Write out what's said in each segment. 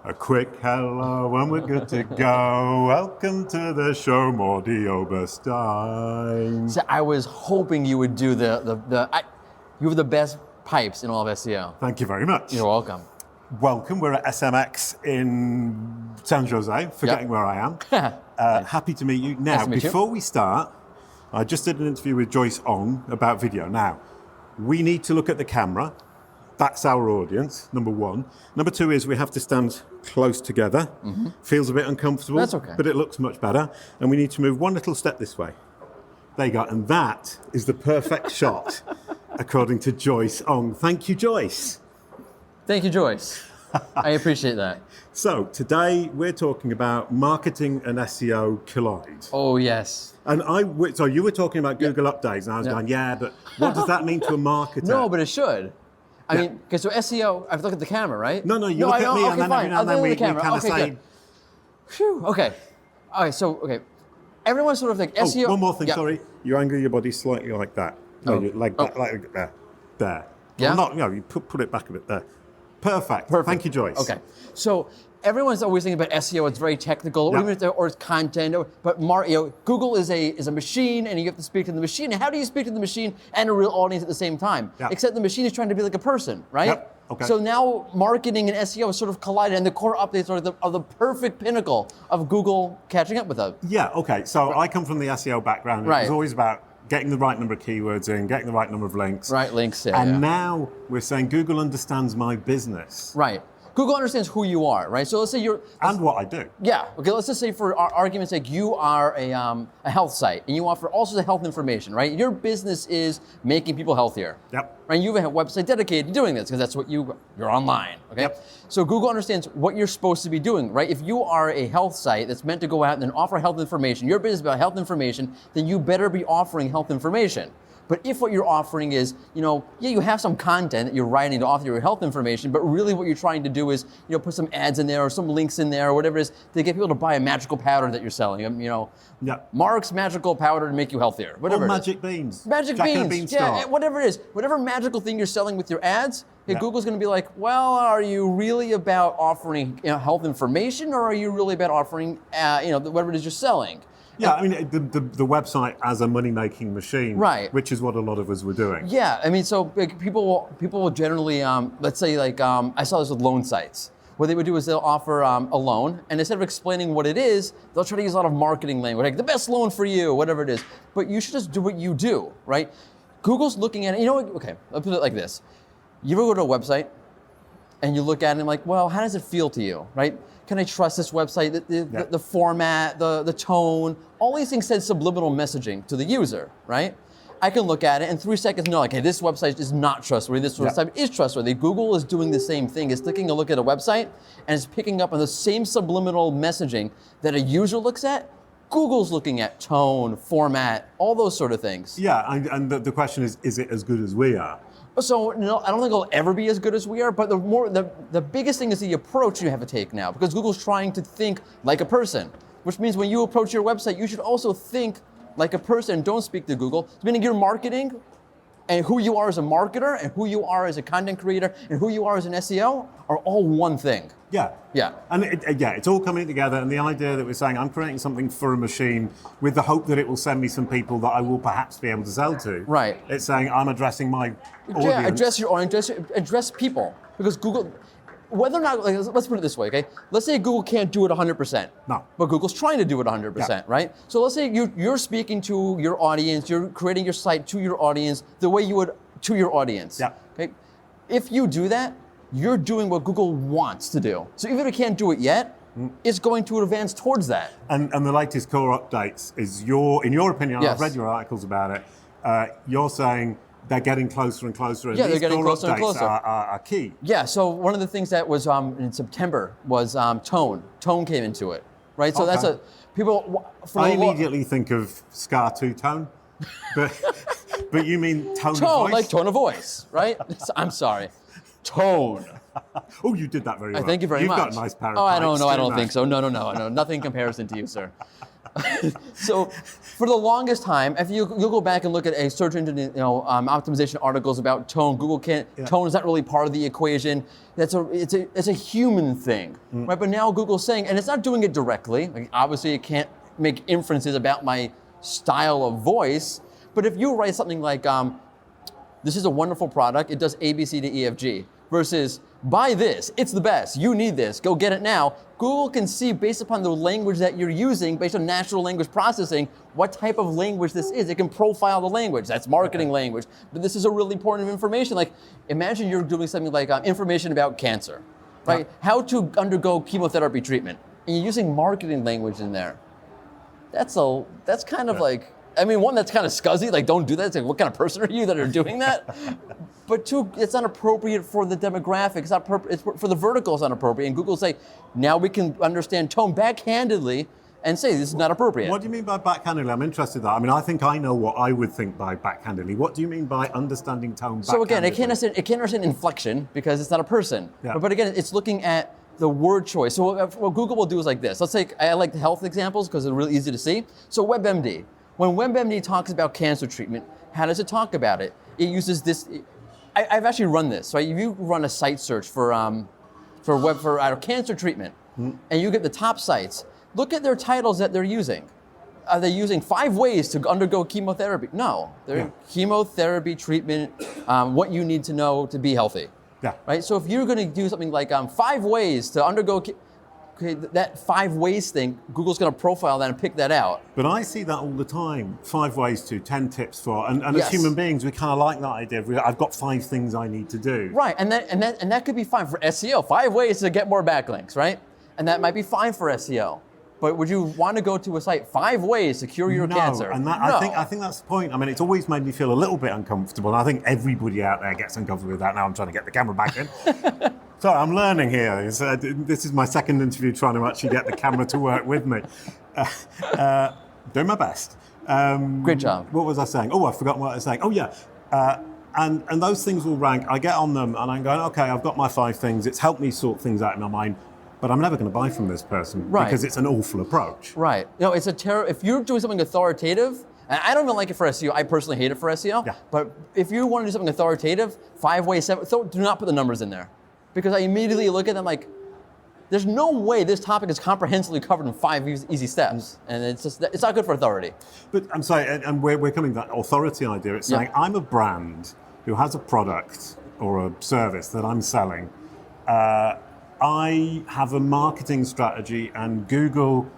A quick hello and we're good to go. Welcome to the show, Mordy Oberstein. So I was hoping you would do you have the best pipes in all of SEO. Thank you very much. You're welcome. Welcome. We're at SMX in San Jose, forgetting where I am. Happy to meet you. Now, before we start, I just did an interview with Joyce Ong about video. Now, we need to look at the camera. That's our audience, number one. Number two is we have to stand close together. Mm-hmm. Feels a bit uncomfortable, that's okay. But it looks much better. And we need to move one little step this way. There you go. And that is the perfect shot, according to Joyce Ong. Thank you, Joyce. Thank you, Joyce. I appreciate that. So today we're talking about marketing and SEO collide. Oh, yes. And so you were talking about Google updates, and I was going, but what does that mean to a marketer? No, but it should. I mean, okay, so SEO, I have to look at the camera, right? No, you look at me, and then every now and then we kind of say... Phew, okay. Everyone's sort of like SEO... one more thing, sorry. You angle your body slightly like that. No, like that, there. Yeah? Well, you put it back a bit there. Perfect. Thank you, Joyce. Okay. So everyone's always thinking about SEO. It's very technical, or it's content. But Google is a machine, and you have to speak to the machine. And how do you speak to the machine and a real audience at the same time? Yep. Except the machine is trying to be like a person, right? Yep. Okay. So now marketing and SEO is sort of collided, and the core updates are the perfect pinnacle of Google catching up with us. Yeah. Okay. So I come from the SEO background. It was always about getting the right number of keywords in, getting the right number of links. Right, links, And now we're saying Google understands my business. Right. Google understands who you are, right? So let's say and what I do. Yeah. Okay. Let's just say, for our argument's sake, you are a health site, and you offer all sorts of health information, right? Your business is making people healthier. Yep. Right. You have a website dedicated to doing this because that's what you're online. Okay. Yep. So Google understands what you're supposed to be doing, right? If you are a health site that's meant to go out and then offer health information, your business is about health information, then you better be offering health information. But if what you're offering is, you have some content that you're writing to offer your health information, but really what you're trying to do is, put some ads in there or some links in there or whatever it is to get people to buy a magical powder that you're selling. Mark's magical powder to make you healthier. Whatever. Or magic beans. Magic beans. Yeah, whatever it is. Whatever magical thing you're selling with your ads, Google's going to be like, well, are you really about offering health information, or are you really about offering, whatever it is you're selling? Yeah, I mean, the website as a money-making machine, right? Which is what a lot of us were doing. Yeah, I mean, so people will generally, let's say, I saw this with loan sites. What they would do is they'll offer a loan, and instead of explaining what it is, they'll try to use a lot of marketing language, like the best loan for you, whatever it is. But you should just do what you do, right? Google's looking at it. Okay, I'll put it like this. You ever go to a website, and you look at it and like, well, how does it feel to you, right? Can I trust this website? The format, the tone, all these things send subliminal messaging to the user, right? I can look at it and 3 seconds know, okay, this website is not trustworthy, this website is trustworthy. Google is doing the same thing. It's taking a look at a website and it's picking up on the same subliminal messaging that a user looks at. Google's looking at tone, format, all those sort of things. Yeah, and the question is it as good as we are? So no, I don't think it'll ever be as good as we are, but the biggest thing is the approach you have to take now, because Google's trying to think like a person, which means when you approach your website, you should also think like a person. Don't speak to Google. Meaning your marketing and who you are as a marketer and who you are as a content creator and who you are as an SEO are all one thing. Yeah. Yeah. And it's all coming together. And the idea that we're saying, I'm creating something for a machine with the hope that it will send me some people that I will perhaps be able to sell to. Right. It's saying I'm addressing my audience. Yeah, address your audience, address people. Because Google, whether or not, let's put it this way, okay? Let's say Google can't do it 100%. No. But Google's trying to do it 100%, right? So let's say you're speaking to your audience, you're creating your site to your audience the way you would to your audience. Yeah. Okay? If you do that, you're doing what Google wants to do. So even if it can't do it yet, it's going to advance towards that. And the latest core updates is in your opinion, I've read your articles about it, you're saying they're getting closer and closer, and these core updates are key. Yeah, so one of the things that was in September was tone. Tone came into it, right? So that's I immediately think of Scar 2 tone, but you mean tone of voice? Tone, like tone of voice, right? I'm sorry. Tone. Oh, you did that very well. Thank you very much. You've got a nice pair of I don't pipes, know. I don't think so. No. Nothing in comparison to you, sir. So for the longest time, if you'll go back and look at a search engine, optimization articles about tone, Google can't. Yeah. Tone is not really part of the equation. It's a human thing, right? But now Google's saying, and it's not doing it directly. Like obviously, it can't make inferences about my style of voice. But if you write something like, "This is a wonderful product. It does A, B, C, D, E, F, G," versus "Buy this. It's the best. You need this. Go get it now." Google can see based upon the language that you're using, based on natural language processing, what type of language this is. It can profile the language. That's marketing language. But this is a really important information. Like, imagine you're doing something like information about cancer, right? Yeah. How to undergo chemotherapy treatment. And you're using marketing language in there. That's kind of like, I mean, one, that's kind of scuzzy, like don't do that. It's like, what kind of person are you that are doing that? But two, it's not appropriate for the demographic. It's for the vertical, it's not appropriate. And Google say, now we can understand tone backhandedly and say this is not appropriate. What do you mean by backhandedly? I'm interested in that. I mean, I think I know what I would think by backhandedly. What do you mean by understanding tone backhandedly? So again, it can't understand inflection because it's not a person. Yeah. But again, it's looking at the word choice. So what Google will do is like this. Let's take, I like the health examples because they're really easy to see. So WebMD. When WebMD talks about cancer treatment, how does it talk about it? It uses this. I've actually run this. Right? If you run a site search for cancer treatment, and you get the top sites, look at their titles that they're using. Are they using 5 ways to undergo chemotherapy? No, they're chemotherapy treatment. What you need to know to be healthy. Yeah. Right. So if you're going to do something like 5 ways to undergo. Okay, that 5 ways thing, Google's going to profile that and pick that out. But I see that all the time. 5 ways to, 10 tips for, and as human beings, we kind of like that idea. I've got 5 things I need to do. Right, and that could be fine for SEO. 5 ways to get more backlinks, right? And that might be fine for SEO. But would you want to go to a site 5 ways to cure your cancer? And I think that's the point. I mean, it's always made me feel a little bit uncomfortable, and I think everybody out there gets uncomfortable with that. Now I'm trying to get the camera back in. So I'm learning here. This is my second interview trying to actually get the camera to work with me. Doing my best. Great job. What was I saying? Oh, I've forgotten what I was saying. Oh, yeah. And those things will rank. I get on them and I'm going, okay, I've got my 5 things. It's helped me sort things out in my mind. But I'm never going to buy from this person because it's an awful approach. Right. You know, it's if you're doing something authoritative, and I don't even like it for SEO. I personally hate it for SEO. Yeah. But if you want to do something authoritative, 5 ways, 7, do not put the numbers in there. Because I immediately look at them like, there's no way this topic is comprehensively covered in 5 easy steps. And it's not good for authority. But I'm sorry, and we're coming to that authority idea. It's saying, I'm a brand who has a product or a service that I'm selling. I have a marketing strategy, and Google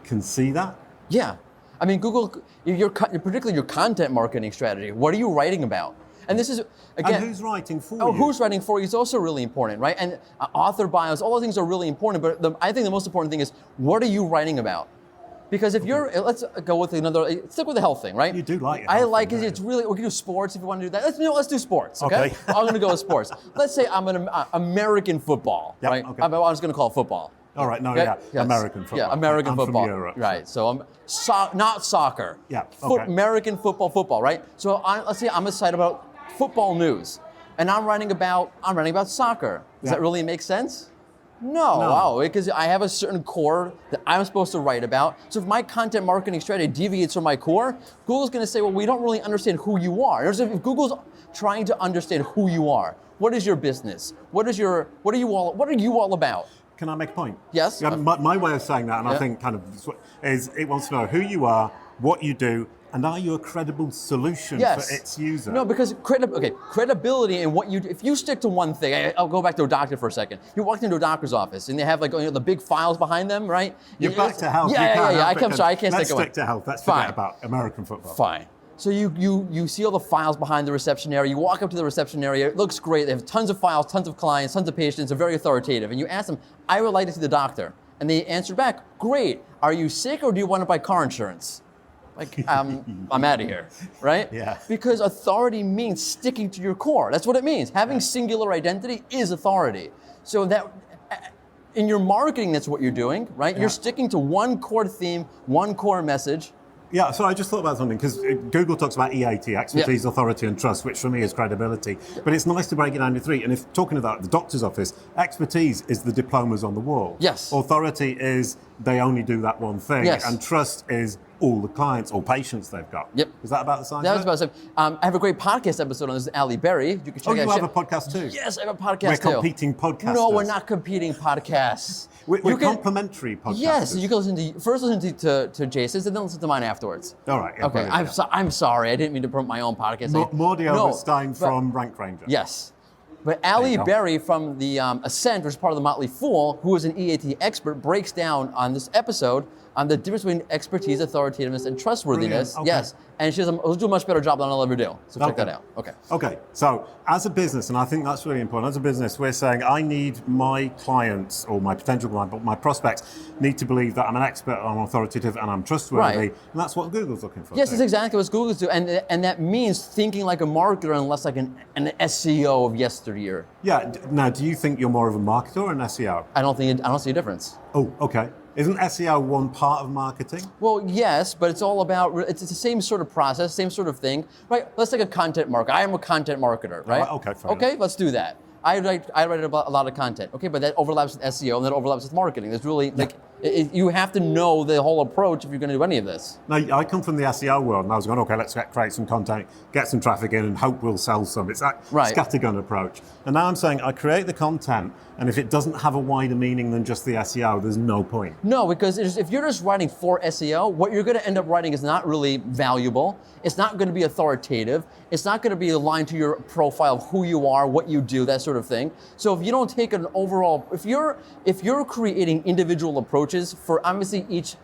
can see that? Yeah. I mean, Google, particularly your content marketing strategy, what are you writing about? And this is, again... And who's writing for you? Oh, who's writing for you is also really important, right? And author bios, all those things are really important, but I think the most important thing is, what are you writing about? Because if you're, let's go with stick with the health thing, right? You do like it. I like it. It's really, we can do sports if you want to do that. Let's do sports, okay? I'm going to go with sports. Let's say I'm an American football, right? Okay. I'm just going to call it football. All right, no, yes. American football. Yeah, American football. From Europe. Right, so I'm not soccer. Yeah, okay. American football, right? So let's say I'm a site about football news, and I'm writing about soccer. Does that really make sense? No, because I have a certain core that I'm supposed to write about. So if my content marketing strategy deviates from my core, Google's going to say, well, we don't really understand who you are. If Google's trying to understand who you are, what is your business? What are you all about? Can I make a point? Yes. Yeah, my way of saying that, and I think kind of is it wants to know who you are, what you do, and are you a credible solution for its user? No, because credibility in what you do. If you stick to one thing, I'll go back to a doctor for a second. You walk into a doctor's office and they have the big files behind them, right? You're back to health. Yeah. I can't stick to one. Let's stick to health. Let's forget about American football. Fine. So you see all the files behind the reception area. You walk up to the reception area. It looks great. They have tons of files, tons of clients, tons of patients. They're very authoritative. And you ask them, I would like to see the doctor. And they answer back, great. Are you sick or do you want to buy car insurance? Like, I'm out of here, right? Yeah. Because authority means sticking to your core. That's what it means. Having singular identity is authority. So that, in your marketing, that's what you're doing, right? Yeah. You're sticking to one core theme, one core message, Yeah, so I just thought about something, because Google talks about EAT, expertise, authority, and trust, which for me is credibility. But it's nice to break it down into three. And if talking about the doctor's office, expertise is the diplomas on the wall. Yes. Authority is they only do that one thing. Yes. And trust is all the clients or patients they've got. Yep. Is that about the size That of was it? about I have a great podcast episode on this, Ali Berry. You can check You out. have a podcast too? Yes, I have a podcast We're too. competing podcasters. No, we're not competing podcasts. We're complementary podcasters. Yes, you can listen to Jason's and then listen to mine afterwards. All right. Yeah, Okay, I'm sorry. I didn't mean to promote my own podcast. Mordy Oberstein from Rank Ranger. Yes. But Ali Berry from the Ascent, which is part of the Motley Fool, who is an EAT expert, breaks down on this episode on the difference between expertise, authoritativeness, and trustworthiness. Okay. Yes. And she'll do a much better job than I'll ever do. So check that out. Okay. Okay. So as a business, and I think that's really important, as a business, we're saying I need my clients or my potential clients, but my prospects need to believe that I'm an expert, I'm authoritative, and I'm trustworthy. Right. And that's what Google's looking for. Yes, that's exactly what Google's do. And that means thinking like a marketer and less like an SEO of yesteryear. Yeah. Now, do you think you're more of a marketer or an SEO? I don't see a difference. Oh, okay. Isn't SEO one part of marketing? Well, yes, but it's all about, it's the same sort of process, same sort of thing, right? Let's take a content marketer. I am a content marketer, right? Okay, fair Okay, enough. let's do that. I write about a lot of content, okay, but that overlaps with SEO and that overlaps with marketing. There's really, you have to know the whole approach if you're going to do any of this. Now, I come from the SEO world, and I was going, okay, let's create some content, get some traffic in, and hope we'll sell some. It's that scattergun approach. And now I'm saying I create the content, and if it doesn't have a wider meaning than just the SEO, there's no point. No, because if you're just writing for SEO, what you're going to end up writing is not really valuable. It's not going to be authoritative. It's not going to be aligned to your profile of who you are, what you do, that sort of thing. So if you don't take an overall, if you're creating individual approaches for obviously each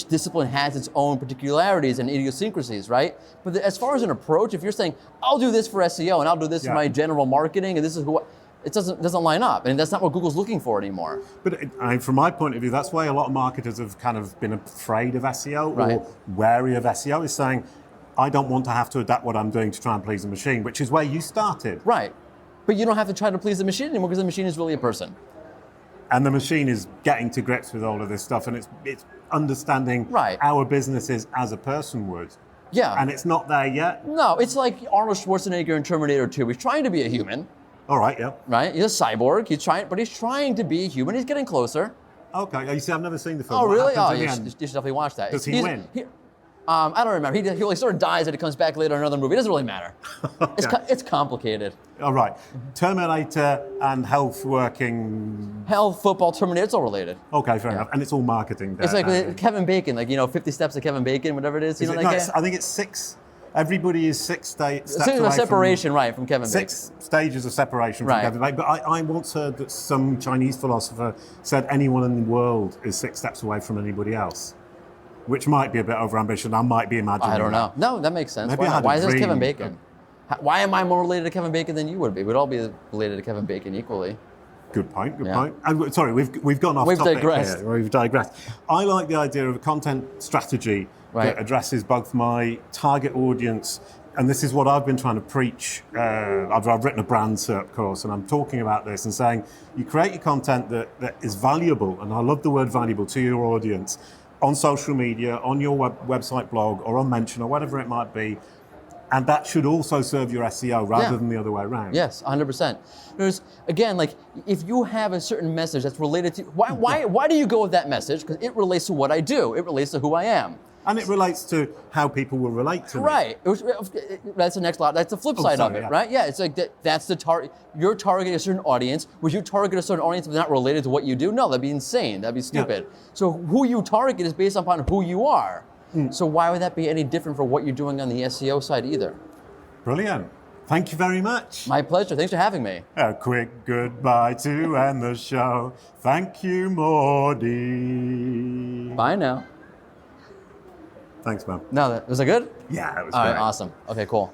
discipline has its own particularities and idiosyncrasies, right? But as far as an approach, if you're saying I'll do this for SEO and I'll do this for my general marketing and this is who. It doesn't line up, and that's not what Google's looking for anymore. But from my point of view, that's why a lot of marketers have kind of been afraid of SEO or wary of SEO, is saying, I don't want to have to adapt what I'm doing to try and please the machine, which is where you started. Right. But you don't have to try to please the machine anymore because the machine is really a person. And the machine is getting to grips with all of this stuff, and it's understanding our businesses as a person would. Yeah. And it's not there yet. No, it's like Arnold Schwarzenegger in Terminator 2. He's trying to be a human. All right, yeah. Right? He's a cyborg. He's trying to be a human. He's getting closer. Okay. You see, I've never seen the film. Oh, really? Oh, you should definitely watch that. Does he win? I don't remember. He sort of dies and he comes back later in another movie. It doesn't really matter. It's complicated. All right. Terminator and health working. Health, football, Terminator, it's all related. Okay, fair enough. And it's all marketing. It's like Kevin Bacon, 50 Steps of Kevin Bacon, whatever it is. I think it's 6. Everybody is 6 steps away separation, from Kevin Bacon. 6 stages of separation from Kevin Bacon. But I once heard that some Chinese philosopher said anyone in the world is 6 steps away from anybody else, which might be a bit overambitious. I might be imagining. I don't know. No, that makes sense. Maybe Why is this Kevin Bacon? Why am I more related to Kevin Bacon than you would be? We'd all be related to Kevin Bacon equally. Good point. And, sorry, we've gone off topic here. We've digressed. I like the idea of a content strategy that addresses both my target audience, and this is what I've been trying to preach. I've written a brand SERP course, and I'm talking about this and saying you create your content that is valuable, and I love the word valuable, to your audience on social media, on your website blog, or on Mention, or whatever it might be. And that should also serve your SEO rather than the other way around. Yes, 100%. There's, again, if you have a certain message that's related to, why do you go with that message? Because it relates to what I do. It relates to who I am. And it relates to how people will relate to me. Right. That's the next lot. That's the flip side of it, right? Yeah, it's like that's the target. You're targeting a certain audience. Would you target a certain audience that's not related to what you do? No, that'd be insane. That'd be stupid. Yeah. So who you target is based upon who you are. So why would that be any different for what you're doing on the SEO side either? Brilliant. Thank you very much. My pleasure. Thanks for having me. A quick goodbye to end the show. Thank you, Mordy. Bye now. Thanks, man. No, was that good? Yeah, it was All great. right, awesome. Okay, cool.